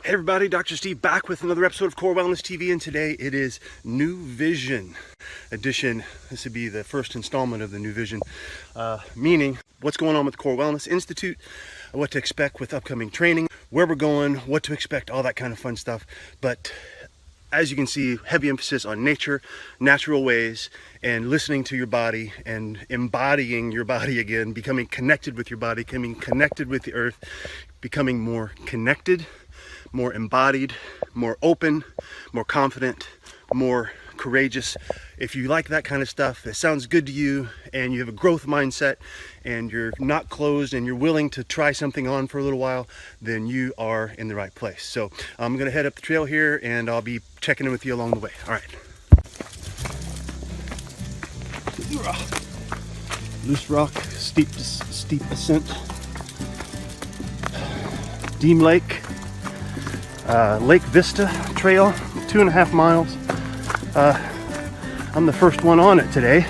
Hey everybody, Dr. Steve back with another episode of Core Wellness TV, and today it is New Vision edition. This would be the first installment of the New Vision, meaning what's going on with the Core Wellness Institute, what to expect with upcoming training, where we're going, what to expect, all that kind of fun stuff. But as you can see, heavy emphasis on nature, natural ways, and listening to your body and embodying your body again, becoming connected with your body, becoming connected with the earth, becoming more connected, more embodied, more open, more confident, more courageous. If you like that kind of stuff, that sounds good to you, and you have a growth mindset, and you're not closed, and you're willing to try something on for a little while, then you are in the right place. So I'm gonna head up the trail here, and I'll be checking in with you along the way. All right. Loose rock, steep ascent. Deem Lake. Lake Vista Trail, 2.5 miles. I'm the first one on it today,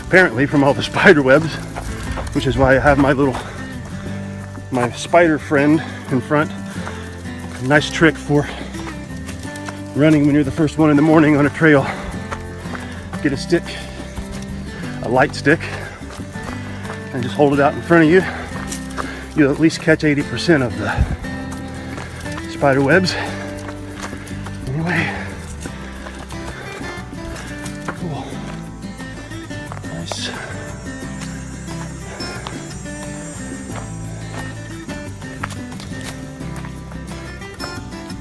apparently, from all the spider webs, which is why I have my spider friend in front. A nice trick for running when you're the first one in the morning on a trail. Get a stick, a light stick, and just hold it out in front of you. You'll at least catch 80% of the spider webs. Anyway, cool, nice.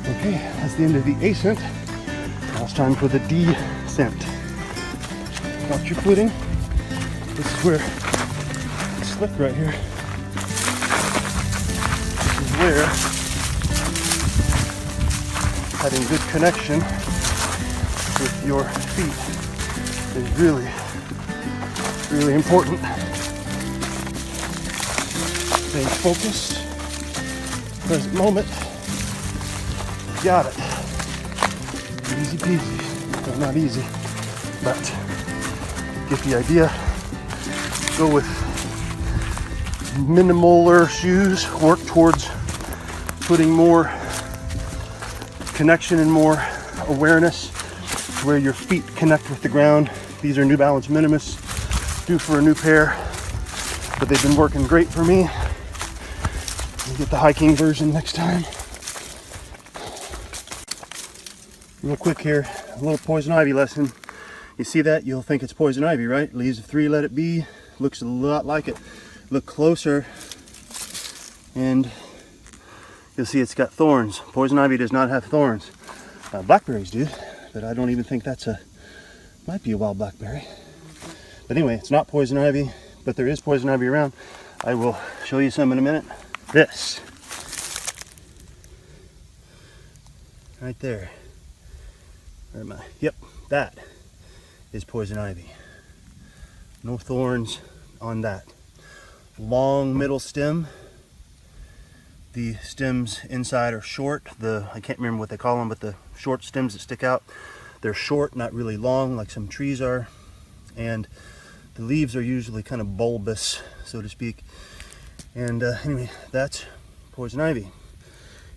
Okay, that's the end of the ascent. Now it's time for the descent. Watch your footing. This is where it's slick right here. This is where having good connection with your feet is really, really important. Staying focused, present moment. Got it. Easy peasy. Well, not easy, but get the idea. Go with minimaler shoes. Work towards putting more connection and more awareness where your feet connect with the ground. These are New Balance Minimus, due for a new pair, but they've been working great for me. I'll get the hiking version next time. Real quick here, a little poison ivy lesson. You see that? You'll think it's poison ivy, right? Leaves of 3, let it be. Looks a lot like it. Look closer, and you'll see it's got thorns. Poison ivy does not have thorns. Blackberries do, but I don't even think might be a wild blackberry. But anyway, it's not poison ivy, but there is poison ivy around. I will show you some in a minute. This. Right there. Where am I? Yep, that is poison ivy. No thorns on that. Long middle stem. The stems inside are short. I can't remember what they call them, but the short stems that stick out, they're short, not really long like some trees are. And the leaves are usually kind of bulbous, so to speak. And anyway, that's poison ivy.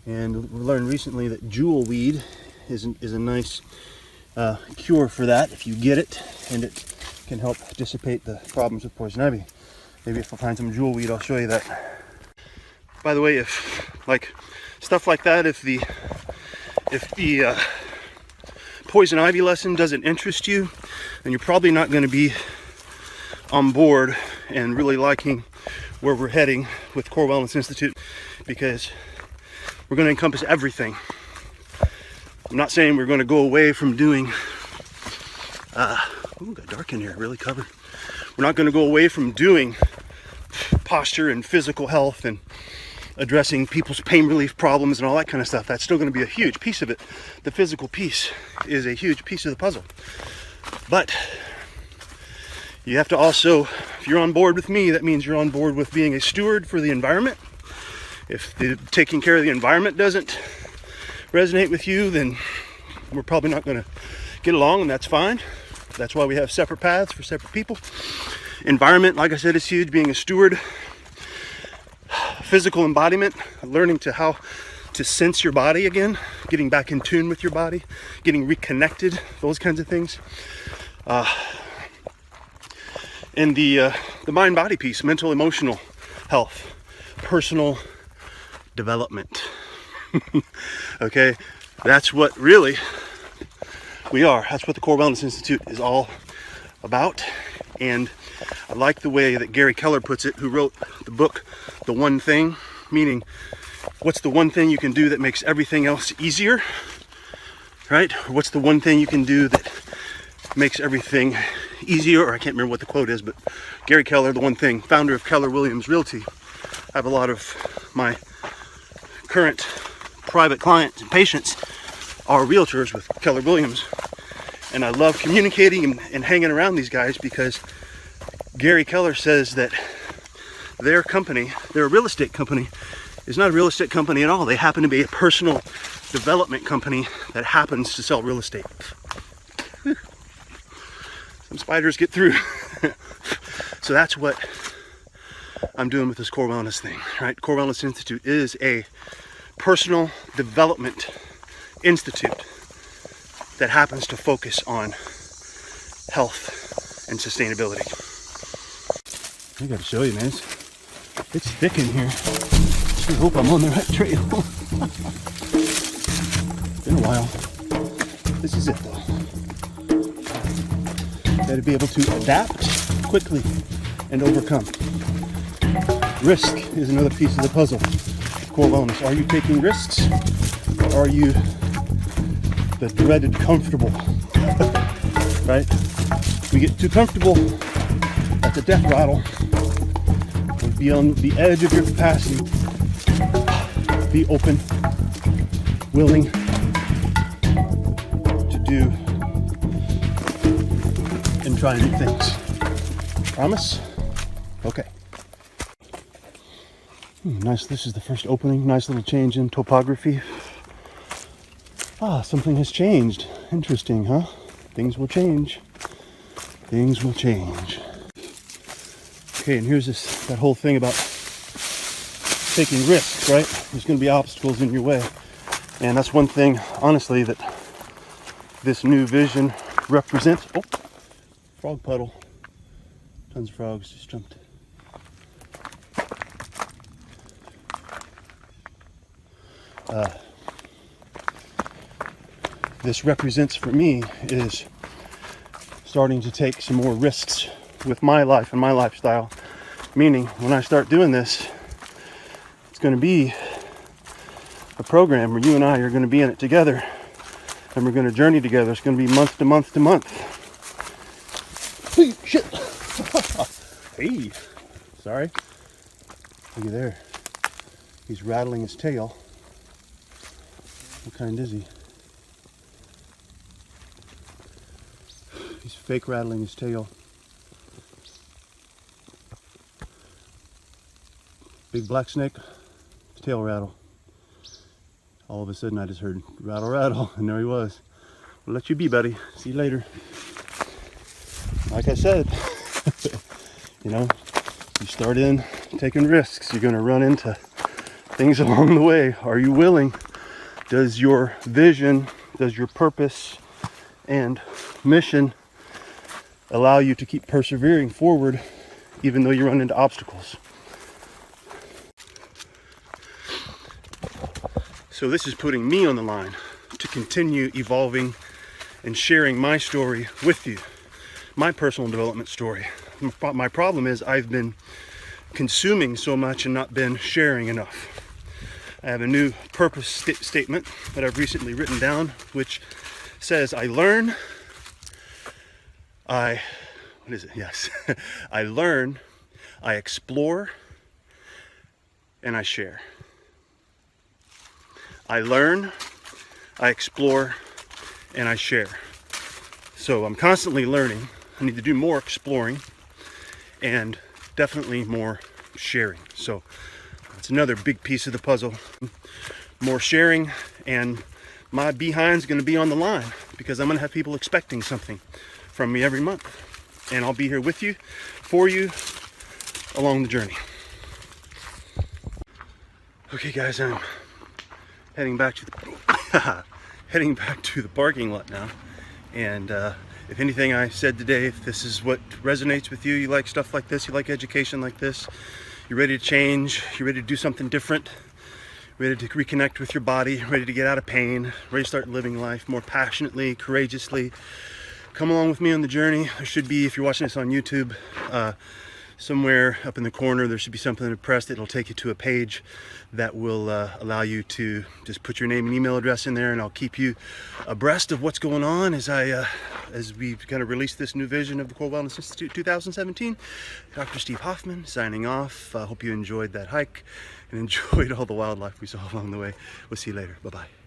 And we learned recently that jewel weed is a nice cure for that if you get it, and it can help dissipate the problems with poison ivy. Maybe if I find some jewel weed, I'll show you that. By the way, if like stuff like that, if the poison ivy lesson doesn't interest you, then you're probably not going to be on board and really liking where we're heading with Core Wellness Institute, because we're going to encompass everything. I'm not saying we're going to go away from doing ooh, got dark in here, really covered. We're not going to go away from doing posture and physical health and addressing people's pain relief problems and all that kind of stuff. That's still going to be a huge piece of it. The physical piece is a huge piece of the puzzle. But you have to also, if you're on board with me, that means you're on board with being a steward for the environment. If taking care of the environment doesn't resonate with you, then we're probably not going to get along, and that's fine. That's why we have separate paths for separate people. Environment, like I said, is huge. Being a steward, physical embodiment, learning to how to sense your body again, getting back in tune with your body, getting reconnected, those kinds of things. And the mind-body piece, mental, emotional health, personal development. Okay, that's what really we are. That's what the Core Wellness Institute is all about. And I like the way that Gary Keller puts it, who wrote the book, The One Thing, meaning what's the one thing you can do that makes everything else easier, right? Or what's the one thing you can do that makes everything easier? Or I can't remember what the quote is, but Gary Keller, The One Thing, founder of Keller Williams Realty. I have a lot of my current private clients and patients are realtors with Keller Williams. And I love communicating and hanging around these guys because Gary Keller says that their company, their real estate company, is not a real estate company at all. They happen to be a personal development company that happens to sell real estate. Some spiders get through. So that's what I'm doing with this Core Wellness thing, right? Core Wellness Institute is a personal development institute that happens to focus on health and sustainability. I gotta show you, man. It's thick in here. I hope I'm on the right trail. Been a while. This is it though. Gotta be able to adapt quickly and overcome. Risk is another piece of the puzzle. Core Wellness. Are you taking risks? Or are you the dreaded comfortable? Right? We get too comfortable, that's a death rattle. We'll be on the edge of your capacity. Be open, willing to do and try new things. Promise? Okay. Nice, this is the first opening. Nice little change in topography. Something has changed. Interesting, huh? Things will change. Things will change. Okay, and here's that whole thing about taking risks, right? There's going to be obstacles in your way. And that's one thing, honestly, that this new vision represents. Oh, frog puddle. Tons of frogs just jumped. This represents for me is starting to take some more risks with my life and my lifestyle. Meaning, when I start doing this, it's going to be a program where you and I are going to be in it together, and we're going to journey together. It's going to be month to month to month. Hey, shit! Hey, sorry. Look at there. He's rattling his tail. What kind is he? He's fake rattling his tail. Big black snake, tail rattle. All of a sudden I just heard rattle, rattle, and there he was. We'll let you be, buddy. See you later. Like I said, you start in taking risks. You're gonna run into things along the way. Are you willing? Does your vision, does your purpose and mission allow you to keep persevering forward even though you run into obstacles? So this is putting me on the line to continue evolving and sharing my story with you, my personal development story. My problem is I've been consuming so much and not been sharing enough. I have a new purpose statement that I've recently written down, which says, I learn, I learn, I explore, and I share. I learn, I explore, and I share. So I'm constantly learning. I need to do more exploring and definitely more sharing. So it's another big piece of the puzzle. More sharing, and my behind's going to be on the line because I'm going to have people expecting something from me every month. And I'll be here with you, for you, along the journey. Okay guys, I'm heading back to the heading back to the parking lot now. And if anything I said today, if this is what resonates with you, you like stuff like this, you like education like this, you're ready to change, you're ready to do something different, ready to reconnect with your body, ready to get out of pain, ready to start living life more passionately, courageously, come along with me on the journey. There should be, if you're watching this on YouTube, somewhere up in the corner, there should be something to press that'll take you to a page that will allow you to just put your name and email address in there, and I'll keep you abreast of what's going on as we kind of release this new vision of the Core Wellness Institute 2017. Dr. Steve Hoffman signing off. Hope you enjoyed that hike and enjoyed all the wildlife we saw along the way. We'll see you later. Bye-bye.